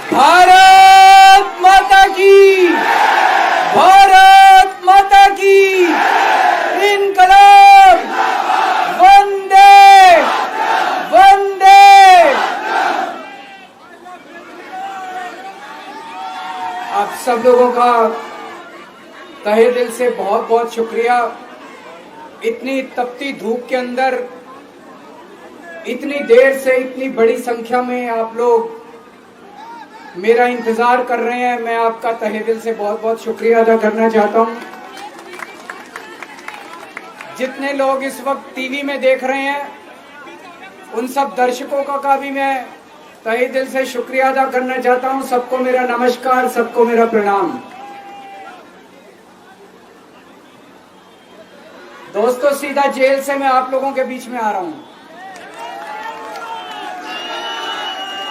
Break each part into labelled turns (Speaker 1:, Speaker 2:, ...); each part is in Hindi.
Speaker 1: भारत माता की, भारत माता की, इनकलाब, वंदे वंदे। आप सब लोगों का तहे दिल से बहुत बहुत शुक्रिया। इतनी तपती धूप के अंदर इतनी देर से इतनी बड़ी संख्या में आप लोग मेरा इंतजार कर रहे हैं। मैं आपका तहे दिल से बहुत बहुत शुक्रिया अदा करना चाहता हूं। जितने लोग इस वक्त टीवी में देख रहे हैं उन सब दर्शकों का भी मैं तहे दिल से शुक्रिया अदा करना चाहता हूं। सबको मेरा नमस्कार, सबको मेरा प्रणाम। दोस्तों, सीधा जेल से मैं आप लोगों के बीच में आ रहा हूं।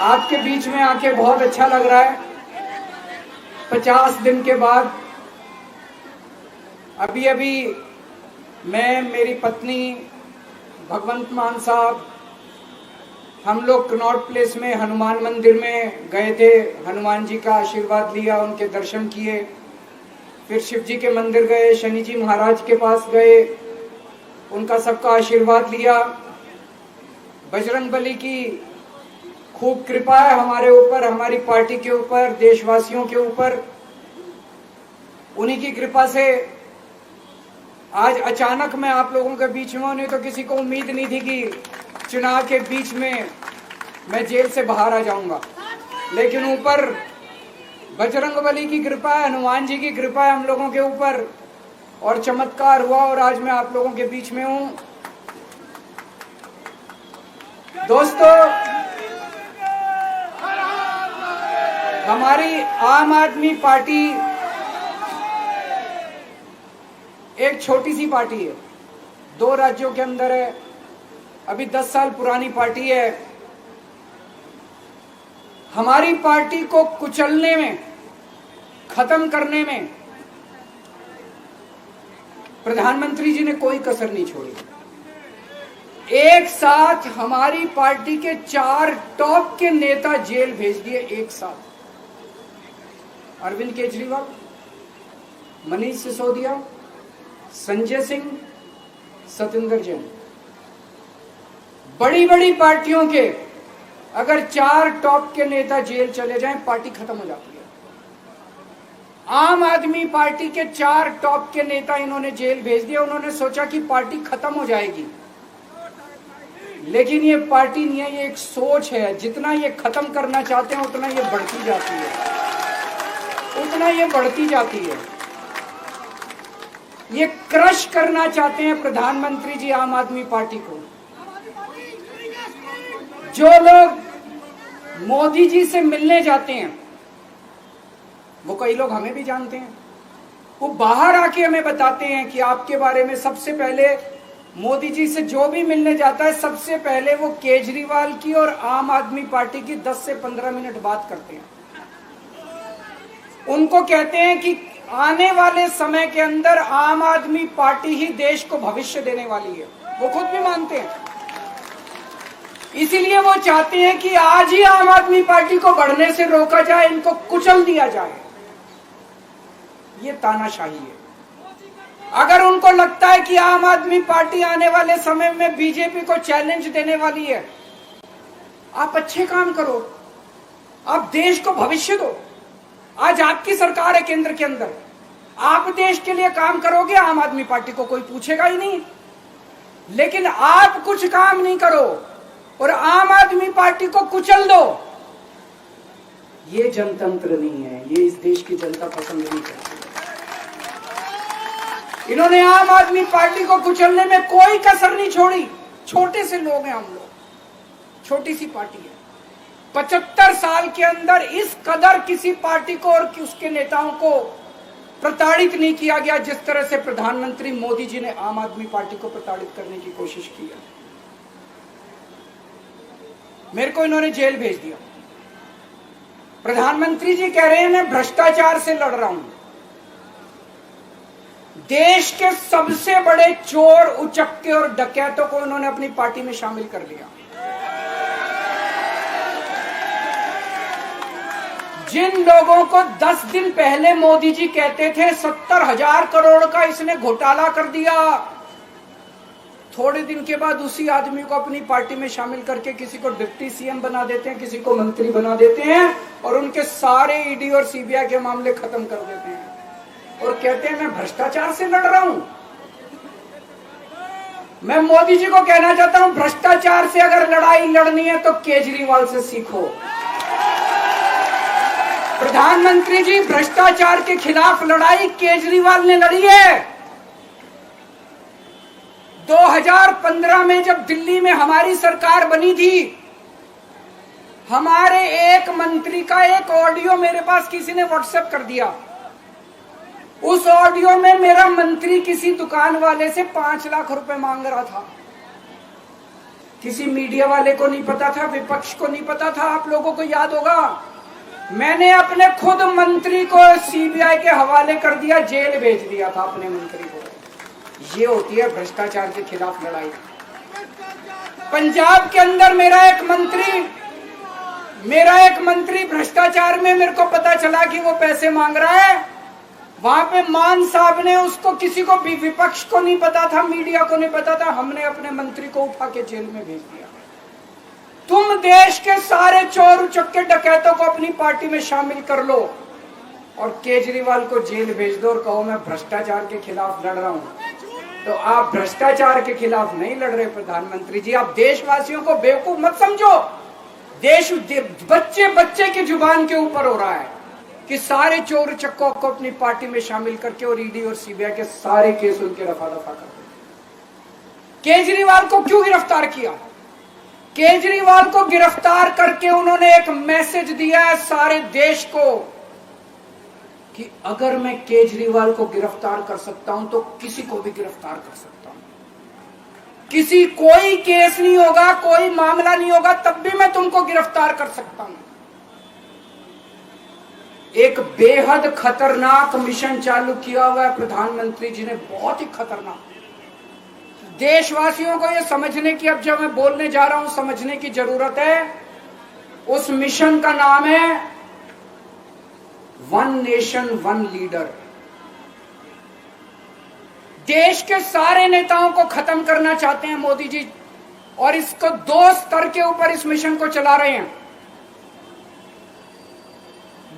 Speaker 1: आपके बीच में आके बहुत अच्छा लग रहा है। 50 दिन के बाद अभी मैं, मेरी पत्नी भगवंत मान साहब, हम लोग कनॉट प्लेस में हनुमान मंदिर में गए थे। हनुमान जी का आशीर्वाद लिया, उनके दर्शन किए। फिर शिव जी के मंदिर गए, शनि जी महाराज के पास गए, उनका सबका आशीर्वाद लिया। बजरंग बली की खूब कृपा है हमारे ऊपर, हमारी पार्टी के ऊपर, देशवासियों के ऊपर। उन्हीं की कृपा से आज अचानक मैं आप लोगों के बीच में हूं। नहीं तो किसी को उम्मीद नहीं थी कि चुनाव के बीच में मैं जेल से बाहर आ जाऊंगा। लेकिन ऊपर बजरंग बली की कृपा है, हनुमान जी की कृपा है हम लोगों के ऊपर, और चमत्कार हुआ और आज मैं आप लोगों के बीच में हूं। दोस्तों, हमारी आम आदमी पार्टी एक छोटी सी पार्टी है, 2 राज्यों के अंदर है, अभी 10 साल पुरानी पार्टी है। हमारी पार्टी को कुचलने में, खत्म करने में प्रधानमंत्री जी ने कोई कसर नहीं छोड़ी। एक साथ हमारी पार्टी के 4 टॉप के नेता जेल भेज दिए एक साथ। अरविंद केजरीवाल, मनीष सिसोदिया, संजय सिंह, सतिंदर जैन। बड़ी बड़ी पार्टियों के अगर 4 टॉप के नेता जेल चले जाएं, पार्टी खत्म हो जाती है। आम आदमी पार्टी के 4 टॉप के नेता इन्होंने जेल भेज दिया। उन्होंने सोचा कि पार्टी खत्म हो जाएगी, लेकिन ये पार्टी नहीं है, ये एक सोच है। जितना ये खत्म करना चाहते हैं उतना ये बढ़ती जाती है, उतना ये बढ़ती जाती है। ये क्रश करना चाहते हैं प्रधानमंत्री जी आम आदमी पार्टी को। जो लोग मोदी जी से मिलने जाते हैं, वो कई लोग हमें भी जानते हैं, वो बाहर आके हमें बताते हैं कि आपके बारे में सबसे पहले मोदी जी से जो भी मिलने जाता है, सबसे पहले वो केजरीवाल की और आम आदमी पार्टी की 10 से 15 मिनट बात करते हैं। उनको कहते हैं कि आने वाले समय के अंदर आम आदमी पार्टी ही देश को भविष्य देने वाली है। वो खुद भी मानते हैं। इसीलिए वो चाहते हैं कि आज ही आम आदमी पार्टी को बढ़ने से रोका जाए, इनको कुचल दिया जाए। ये तानाशाही है। अगर उनको लगता है कि आम आदमी पार्टी आने वाले समय में बीजेपी को चैलेंज देने वाली है, आप अच्छे काम करो, आप देश को भविष्य दो। आज आपकी सरकार है केंद्र के अंदर, आप देश के लिए काम करोगे, आम आदमी पार्टी को कोई पूछेगा ही नहीं। लेकिन आप कुछ काम नहीं करो और आम आदमी पार्टी को कुचल दो, ये जनतंत्र नहीं है, ये इस देश की जनता पसंद नहीं करती। इन्होंने आम आदमी पार्टी को कुचलने में कोई कसर नहीं छोड़ी। छोटे से लोग हैं हम लोग, छोटी सी पार्टी है। 75 साल के अंदर इस कदर किसी पार्टी को और उसके नेताओं को प्रताड़ित नहीं किया गया जिस तरह से प्रधानमंत्री मोदी जी ने आम आदमी पार्टी को प्रताड़ित करने की कोशिश की है। मेरे को इन्होंने जेल भेज दिया। प्रधानमंत्री जी कह रहे हैं मैं भ्रष्टाचार से लड़ रहा हूं। देश के सबसे बड़े चोर, उचक्के और डकैतों को उन्होंने अपनी पार्टी में शामिल कर लिया। जिन लोगों को 10 दिन पहले मोदी जी कहते थे 70,000 करोड़ का इसने घोटाला कर दिया, थोड़े दिन के बाद उसी आदमी को अपनी पार्टी में शामिल करके किसी को डिप्टी सीएम बना देते हैं, किसी को मंत्री बना देते हैं और उनके सारे ईडी और सीबीआई के मामले खत्म कर देते हैं और कहते हैं मैं भ्रष्टाचार से लड़ रहा हूं। मैं मोदी जी को कहना चाहता हूं, भ्रष्टाचार से अगर लड़ाई लड़नी है तो केजरीवाल से सीखो। प्रधानमंत्री जी, भ्रष्टाचार के खिलाफ लड़ाई केजरीवाल ने लड़ी है। 2015 में जब दिल्ली में हमारी सरकार बनी थी, हमारे एक मंत्री का एक ऑडियो मेरे पास किसी ने व्हाट्सएप कर दिया। उस ऑडियो में मेरा मंत्री किसी दुकान वाले से 5 लाख रुपए मांग रहा था। किसी मीडिया वाले को नहीं पता था, विपक्ष को नहीं पता था। आप लोगों को याद होगा, मैंने अपने खुद मंत्री को सीबीआई के हवाले कर दिया, जेल भेज दिया था अपने मंत्री को। ये होती है भ्रष्टाचार के खिलाफ लड़ाई। पंजाब के अंदर मेरा एक मंत्री भ्रष्टाचार में, मेरे को पता चला कि वो पैसे मांग रहा है। वहां पे मान साहब ने उसको, किसी को भी, विपक्ष को नहीं पता था, मीडिया को नहीं पता था, हमने अपने मंत्री को उठा के जेल में भेज दिया। तुम देश के सारे चोर उचक्के डकैतों को अपनी पार्टी में शामिल कर लो और केजरीवाल को जेल भेज दो और कहो मैं भ्रष्टाचार के खिलाफ लड़ रहा हूं। तो आप भ्रष्टाचार के खिलाफ नहीं लड़ रहे प्रधानमंत्री जी। आप देशवासियों को बेवकूफ मत समझो। देश बच्चे बच्चे की जुबान के ऊपर हो रहा है कि सारे चोर चक्कों को अपनी पार्टी में शामिल करके और ईडी और सीबीआई के सारे केस उनके रफा दफा कर दे। केजरीवाल को क्यों गिरफ्तार किया? केजरीवाल को गिरफ्तार करके उन्होंने एक मैसेज दिया है सारे देश को कि अगर मैं केजरीवाल को गिरफ्तार कर सकता हूं तो किसी को भी गिरफ्तार कर सकता हूं। कोई केस नहीं होगा, कोई मामला नहीं होगा, तब भी मैं तुमको गिरफ्तार कर सकता हूं। एक बेहद खतरनाक मिशन चालू किया हुआ है प्रधानमंत्री जी ने, बहुत ही खतरनाक। देशवासियों को यह समझने की, अब जब मैं बोलने जा रहा हूं, समझने की जरूरत है। उस मिशन का नाम है वन नेशन वन लीडर। देश के सारे नेताओं को खत्म करना चाहते हैं मोदी जी और इसको 2 स्तर के ऊपर इस मिशन को चला रहे हैं।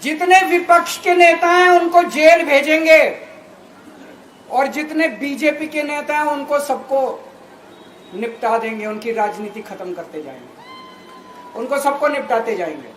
Speaker 1: जितने विपक्ष के नेता हैं उनको जेल भेजेंगे और जितने बीजेपी के नेता हैं उनको सबको निपटा देंगे, उनकी राजनीति खत्म करते जाएंगे, उनको सबको निपटाते जाएंगे।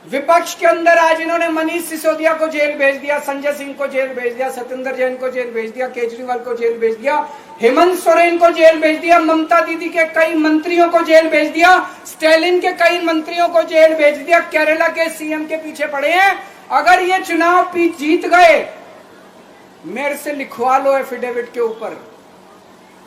Speaker 1: विपक्ष के अंदर आज इन्होंने मनीष सिसोदिया को जेल भेज दिया, संजय सिंह को जेल भेज दिया, सत्येंद्र जैन को जेल भेज दिया, केजरीवाल को जेल भेज दिया, हेमंत सोरेन को जेल भेज दिया, ममता दीदी के कई मंत्रियों को जेल भेज दिया, स्टालिन के कई मंत्रियों को जेल भेज दिया, केरला के सीएम के पीछे पड़े हैं। अगर ये चुनाव जीत गए, मेरे से लिखवा लो एफिडेविट के ऊपर,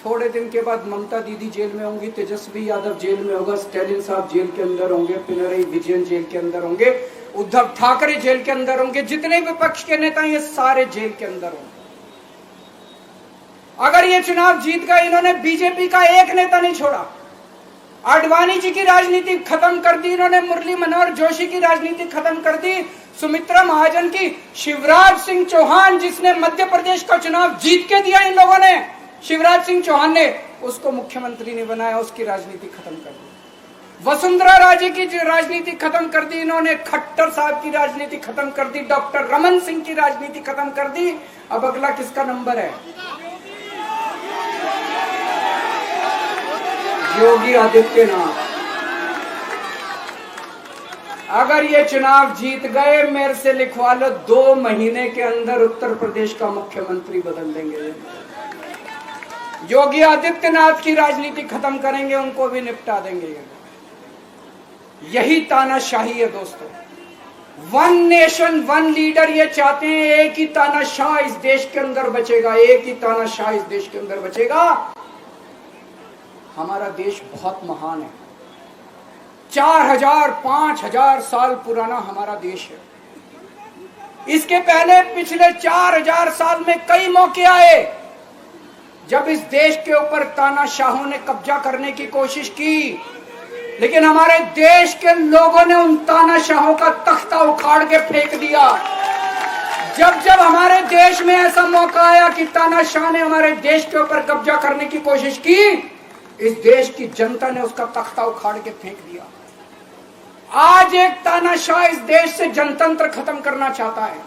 Speaker 1: थोड़े दिन के बाद ममता दीदी जेल में होंगी, तेजस्वी यादव जेल में होगा, स्टालिन साहब जेल के अंदर होंगे, पिनरई विजयन जेल के अंदर होंगे, उद्धव ठाकरे जेल के अंदर होंगे, जितने विपक्ष के नेता ये सारे जेल के अंदर होंगे। अगर ये चुनाव जीत गए, इन्होंने बीजेपी का एक नेता नहीं छोड़ा। आडवाणी जी की राजनीति खत्म कर दी इन्होंने, मुरली मनोहर जोशी की राजनीति खत्म कर दी, सुमित्रा महाजन की, शिवराज सिंह चौहान जिसने मध्य प्रदेश का चुनाव जीत के दिया इन लोगों ने, शिवराज सिंह चौहान ने उसको मुख्यमंत्री नहीं बनाया, उसकी राजनीति खत्म कर दी। वसुंधरा राजे की राजनीति खत्म कर दी इन्होंने, खट्टर साहब की राजनीति खत्म कर दी, डॉक्टर रमन सिंह की राजनीति खत्म कर दी। अब अगला किसका नंबर है? योगी आदित्यनाथ। अगर ये चुनाव जीत गए, मेरे से लिखवा लो, 2 महीने के अंदर उत्तर प्रदेश का मुख्यमंत्री बदल देंगे। योगी आदित्यनाथ की राजनीति खत्म करेंगे, उनको भी निपटा देंगे। यही तानाशाही है दोस्तों। वन नेशन वन लीडर ये चाहते हैं, एक ही तानाशाह इस देश के अंदर बचेगा, एक ही तानाशाह इस देश के अंदर बचेगा। हमारा देश बहुत महान है, 4000 5000 साल पुराना हमारा देश है। इसके पहले पिछले 4000 साल में कई मौके आए जब इस देश के ऊपर तानाशाहों ने कब्जा करने की कोशिश की। लेकिन हमारे देश के लोगों ने उन तानाशाहों का तख्ता उखाड़ के फेंक दिया। जब जब हमारे देश में ऐसा मौका आया कि तानाशाह ने हमारे देश के ऊपर कब्जा करने की कोशिश की, इस देश की जनता ने उसका तख्ता उखाड़ के फेंक दिया। आज एक तानाशाह इस देश से जनतंत्र खत्म करना चाहता है।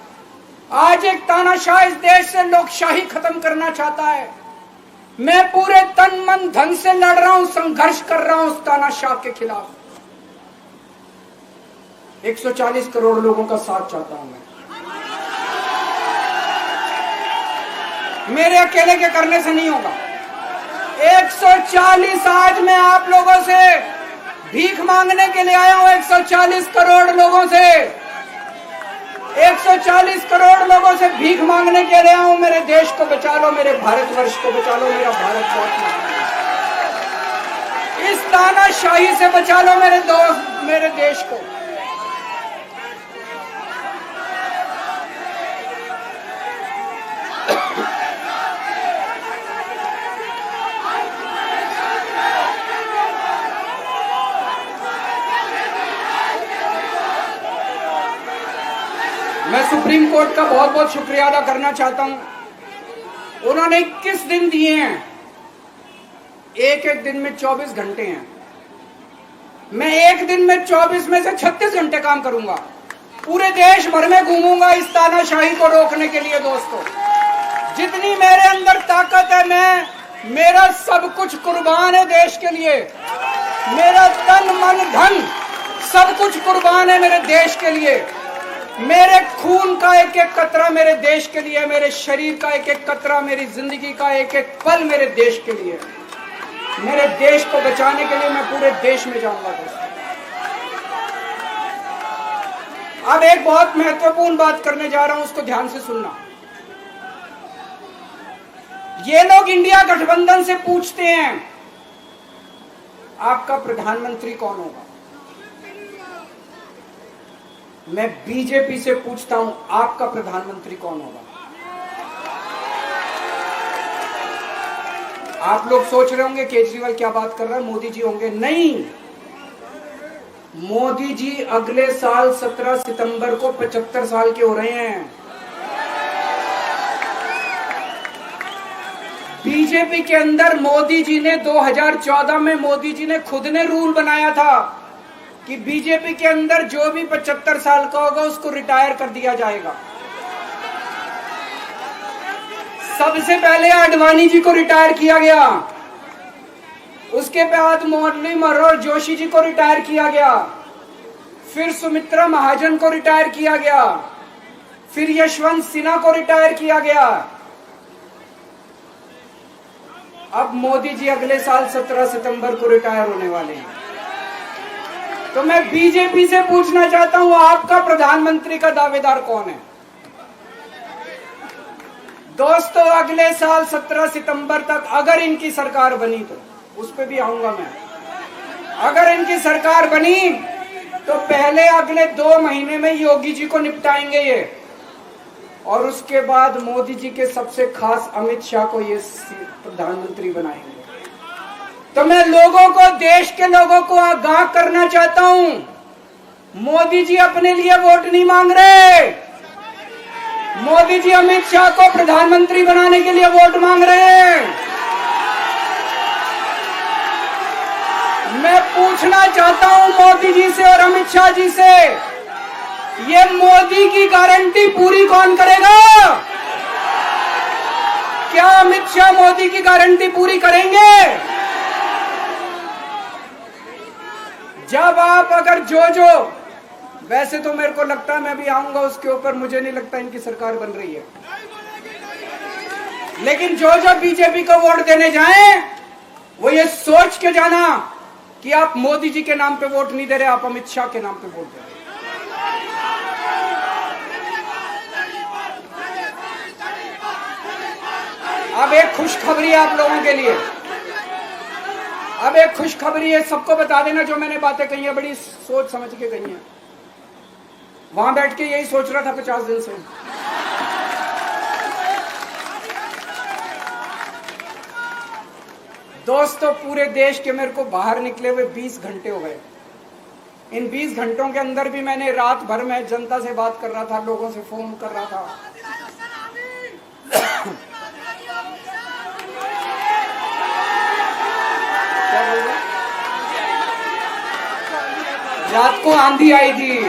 Speaker 1: आज एक तानाशाह इस देश से लोकशाही खत्म करना चाहता है। मैं पूरे तन मन धन से लड़ रहा हूं, संघर्ष कर रहा हूं उस तानाशाह के खिलाफ। 140 करोड़ लोगों का साथ चाहता हूं मैं। मेरे अकेले के करने से नहीं होगा। 140 आज मैं आप लोगों से भीख मांगने के लिए आया हूं। 140 करोड़ लोगों से 140 करोड़ लोगों से भीख मांगने के लिए आया हूं। मेरे देश को बचा लो, मेरे भारतवर्ष को बचा लो, मेरा भारत बहुत महान है। इस तानाशाही से बचा लो मेरे दोस्त, मेरे देश को। मैं सुप्रीम कोर्ट का बहुत बहुत शुक्रिया अदा करना चाहता हूं। उन्होंने 21 दिन दिए हैं, एक एक दिन में 24 घंटे हैं। मैं एक दिन में 24 में से 36 घंटे काम करूंगा। पूरे देश भर में घूमूंगा इस तानाशाही को रोकने के लिए। दोस्तों, जितनी मेरे अंदर ताकत है, मेरा सब कुछ कुर्बान है देश के लिए। मेरा तन मन धन सब कुछ कुर्बान है मेरे देश के लिए। मेरे खून का एक एक कतरा मेरे देश के लिए, मेरे शरीर का एक एक कतरा, मेरी जिंदगी का एक एक पल मेरे देश के लिए। मेरे देश को बचाने के लिए मैं पूरे देश में जाऊंगा। दोस्तों, अब एक बहुत महत्वपूर्ण बात करने जा रहा हूं, उसको ध्यान से सुनना। ये लोग इंडिया गठबंधन से पूछते हैं आपका प्रधानमंत्री कौन होगा। मैं बीजेपी से पूछता हूं आपका प्रधानमंत्री कौन होगा। आप लोग सोच रहे होंगे केजरीवाल क्या बात कर रहा है, मोदी जी होंगे। नहीं, मोदी जी अगले साल 17 सितंबर को 75 साल के हो रहे हैं। बीजेपी के अंदर मोदी जी ने 2014 में मोदी जी ने खुद ने रूल बनाया था कि बीजेपी के अंदर जो भी 75 साल का होगा उसको रिटायर कर दिया जाएगा। सबसे पहले आडवाणी जी को रिटायर किया गया, उसके बाद मुरली मनोहर जोशी जी को रिटायर किया गया, फिर सुमित्रा महाजन को रिटायर किया गया, फिर यशवंत सिन्हा को रिटायर किया गया। अब मोदी जी अगले साल 17 सितंबर को रिटायर होने वाले हैं। तो मैं बीजेपी से पूछना चाहता हूं आपका प्रधानमंत्री का दावेदार कौन है। दोस्तों, अगले साल 17 सितंबर तक अगर इनकी सरकार बनी, तो उस पर भी आऊंगा मैं। अगर इनकी सरकार बनी तो पहले अगले 2 महीने में योगी जी को निपटाएंगे ये, और उसके बाद मोदी जी के सबसे खास अमित शाह को ये प्रधानमंत्री बनाएंगे। तो मैं लोगों को, देश के लोगों को आगाह करना चाहता हूं, मोदी जी अपने लिए वोट नहीं मांग रहे। मोदी जी अमित शाह को प्रधानमंत्री बनाने के लिए वोट मांग रहे हैं। मैं पूछना चाहता हूं मोदी जी से और अमित शाह जी से, ये मोदी की गारंटी पूरी कौन करेगा? क्या अमित शाह मोदी की गारंटी पूरी करेंगे? जब आप अगर जो वैसे तो मेरे को लगता है मैं भी आऊंगा उसके ऊपर, मुझे नहीं लगता इनकी सरकार बन रही है, लेकिन जो बीजेपी को वोट देने जाएं वो ये सोच के जाना कि आप मोदी जी के नाम पे वोट नहीं दे रहे, आप अमित शाह के नाम पे वोट दे रहे। अब एक खुशखबरी है आप लोगों के लिए। अब एक खुशखबरी है, सबको बता देना जो मैंने बातें कही है बड़ी सोच समझ के कही है। वहां बैठ के यही सोच रहा था 50 दिन से। दोस्तों, पूरे देश के मेरे को बाहर निकले हुए 20 घंटे हो गए। इन 20 घंटों के अंदर भी मैंने रात भर में जनता से बात कर रहा था, लोगों से फोन कर रहा था। क्या बोल रहे? रात को आंधी आई थी।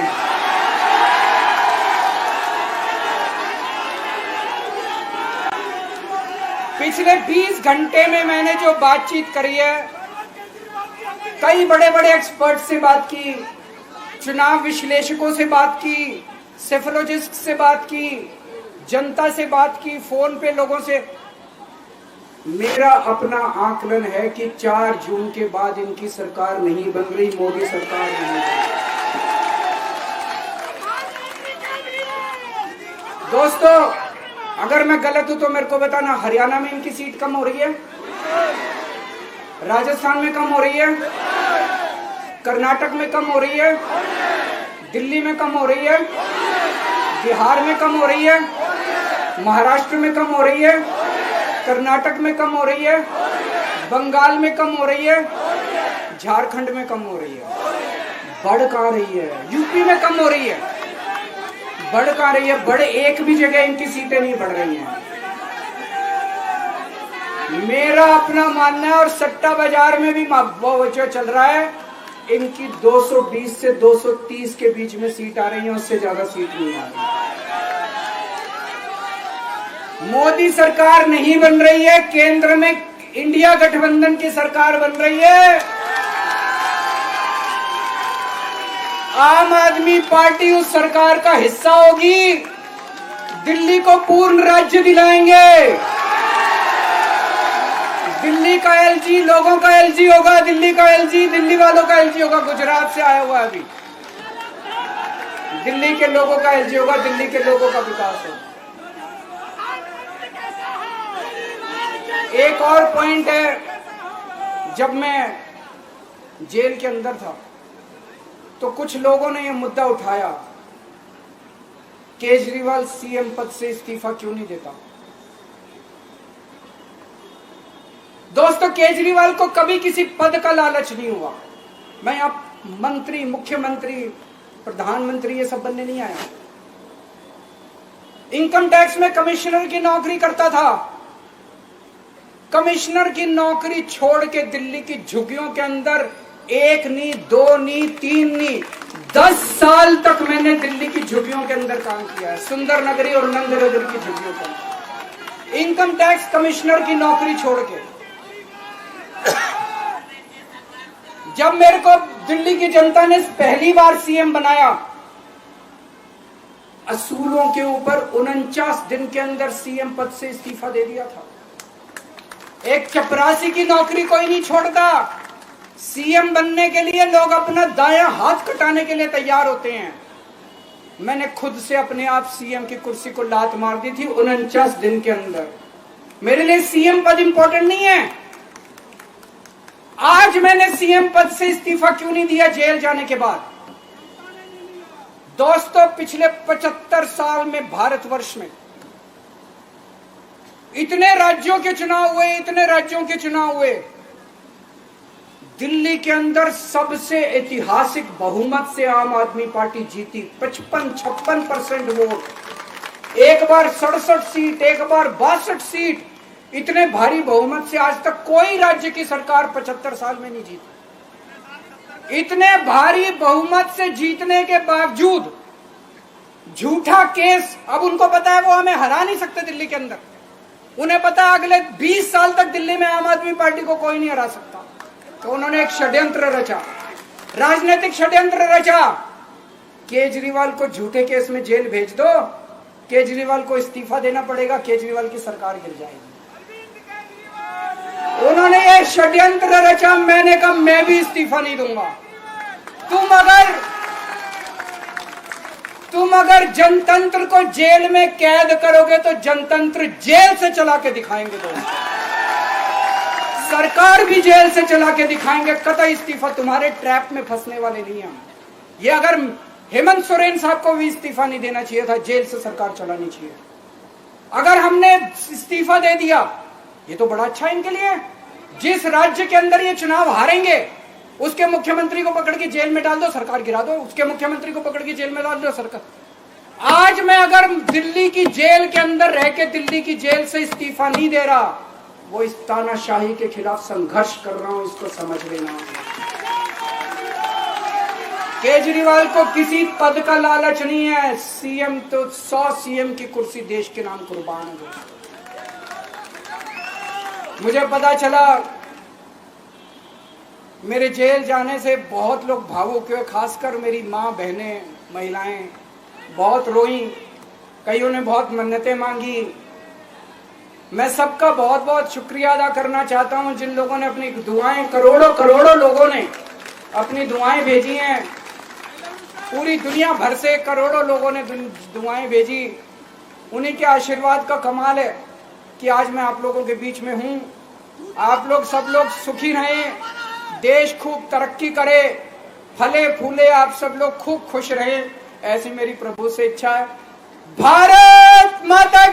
Speaker 1: पिछले 20 घंटे में मैंने जो बातचीत करी है, कई बड़े बड़े एक्सपर्ट से बात की, चुनाव विश्लेषकों से बात की, सेफोलॉजिस्ट से बात की, जनता से बात की, फोन पे लोगों से। मेरा अपना आकलन है कि 4 जून के बाद इनकी सरकार नहीं बन रही, मोदी सरकार नहीं बन रही। दोस्तों, अगर मैं गलत हूं तो मेरे को बताना। हरियाणा में इनकी सीट कम हो रही है, राजस्थान में कम हो रही है, कर्नाटक में कम हो रही है, दिल्ली में कम हो रही है, बिहार में कम हो रही है, महाराष्ट्र में कम हो रही है, कर्नाटक में कम हो रही है, बंगाल में कम हो रही है, झारखंड में कम हो रही है। बढ़ कहां रही है? यूपी में कम हो रही है, बढ़ कहां रही है? बड़े एक भी जगह इनकी सीटें नहीं बढ़ रही हैं। मेरा अपना मानना है, और सट्टा बाजार में भी वो जो चल रहा है, इनकी 220 से 230 के बीच में सीट आ रही है, उससे ज्यादा सीट नहीं आ रही। मोदी सरकार नहीं बन रही है, केंद्र में इंडिया गठबंधन की सरकार बन रही है। आम आदमी पार्टी उस सरकार का हिस्सा होगी। दिल्ली को पूर्ण राज्य दिलाएंगे। दिल्ली का एलजी लोगों का एलजी होगा, दिल्ली का एलजी दिल्ली वालों का एलजी होगा। गुजरात से आया हुआ है अभी, दिल्ली के लोगों का एलजी होगा, दिल्ली के लोगों का विकास होगा। एक और पॉइंट है, जब मैं जेल के अंदर था तो कुछ लोगों ने यह मुद्दा उठाया, केजरीवाल सीएम पद से इस्तीफा क्यों नहीं देता। दोस्तों, केजरीवाल को कभी किसी पद का लालच नहीं हुआ। मैं यहाँ मंत्री, मुख्यमंत्री, प्रधानमंत्री ये सब बनने नहीं आया। इनकम टैक्स में कमिश्नर की नौकरी करता था। कमिश्नर की नौकरी छोड़ के दिल्ली की झुग्गियों के अंदर 1 नहीं, 2 नहीं, 3 नहीं, 10 साल तक मैंने दिल्ली की झुग्गियों के अंदर काम किया है, सुंदर नगरी और नंद नगर की झुग्गियों के अंदर। इनकम टैक्स कमिश्नर की नौकरी छोड़ के जब मेरे को दिल्ली की जनता ने पहली बार सीएम बनाया, असूलों के ऊपर 49 दिन के अंदर सीएम पद से इस्तीफा दे दिया था। एक चपरासी की नौकरी कोई नहीं छोड़ता। सीएम बनने के लिए लोग अपना दायां हाथ कटाने के लिए तैयार होते हैं। मैंने खुद से अपने आप सीएम की कुर्सी को लात मार दी थी 49 दिन के अंदर। मेरे लिए सीएम पद इंपॉर्टेंट नहीं है। आज मैंने सीएम पद से इस्तीफा क्यों नहीं दिया जेल जाने के बाद? दोस्तों, पिछले 75 साल में भारतवर्ष में इतने राज्यों के चुनाव हुए, इतने राज्यों के चुनाव हुए, दिल्ली के अंदर सबसे ऐतिहासिक बहुमत से आम आदमी पार्टी जीती। 55-56% वोट, एक बार 67 सीट, एक बार 62 सीट। इतने भारी बहुमत से आज तक कोई राज्य की सरकार 75 साल में नहीं जीती। इतने भारी बहुमत से जीतने के बावजूद झूठा केस, अब उनको पता है वो हमें हरा नहीं सकते दिल्ली के अंदर। उन्हें पता है अगले 20 साल तक दिल्ली में आम आदमी पार्टी को कोई नहीं हरा सकता। तो उन्होंने एक षड्यंत्र रचा, राजनीतिक षड्यंत्र रचा। केजरीवाल को झूठे केस में जेल भेज दो, केजरीवाल को इस्तीफा देना पड़ेगा, केजरीवाल की सरकार गिर जाएगी। उन्होंने ये षड्यंत्र रचा। मैंने कहा मैं भी इस्तीफा नहीं दूंगा। तुम अगर जनतंत्र को जेल में कैद करोगे तो जनतंत्र जेल से चला के दिखाएंगे। दोस्तों, सरकार भी जेल से चला के दिखाएंगे। कतई इस्तीफा, तुम्हारे ट्रैप में फंसने वाले नहीं हम। ये अगर हेमंत सोरेन साहब को भी इस्तीफा नहीं देना चाहिए था, जेल से सरकार चलानी चाहिए। अगर हमने इस्तीफा दे दिया, ये तो बड़ा अच्छा इनके लिए। जिस राज्य के अंदर ये चुनाव हारेंगे उसके मुख्यमंत्री को पकड़ के जेल में डाल दो, सरकार गिरा दो, उसके मुख्यमंत्री को पकड़ के जेल में डाल दो, सरकार। आज मैं अगर दिल्ली की जेल के अंदर रह के दिल्ली की जेल से इस्तीफा नहीं दे रहा, वो इस तानाशाही के खिलाफ संघर्ष कर रहा हूं, इसको समझ लेना। केजरीवाल को किसी पद का लालच नहीं है, सीएम तो 100 सीएम की कुर्सी देश के नाम कुर्बान है। मुझे पता चला मेरे जेल जाने से बहुत लोग भावुक हुए, खासकर मेरी माँ, बहनें, महिलाएं बहुत रोई, कईयों ने बहुत मन्नतें मांगी। मैं सबका बहुत बहुत शुक्रिया अदा करना चाहता हूं जिन लोगों ने अपनी दुआएं, करोड़ों लोगों ने अपनी दुआएं भेजी हैं। पूरी दुनिया भर से करोड़ों लोगों ने दुआएं भेजी। उन्हीं के आशीर्वाद का कमाल है कि आज मैं आप लोगों के बीच में हूं। आप लोग सब लोग सुखी रहें, देश खूब तरक्की करे, फले फूले, आप सब लोग खूब खुश रहें, ऐसी मेरी प्रभु से इच्छा है। भारत माता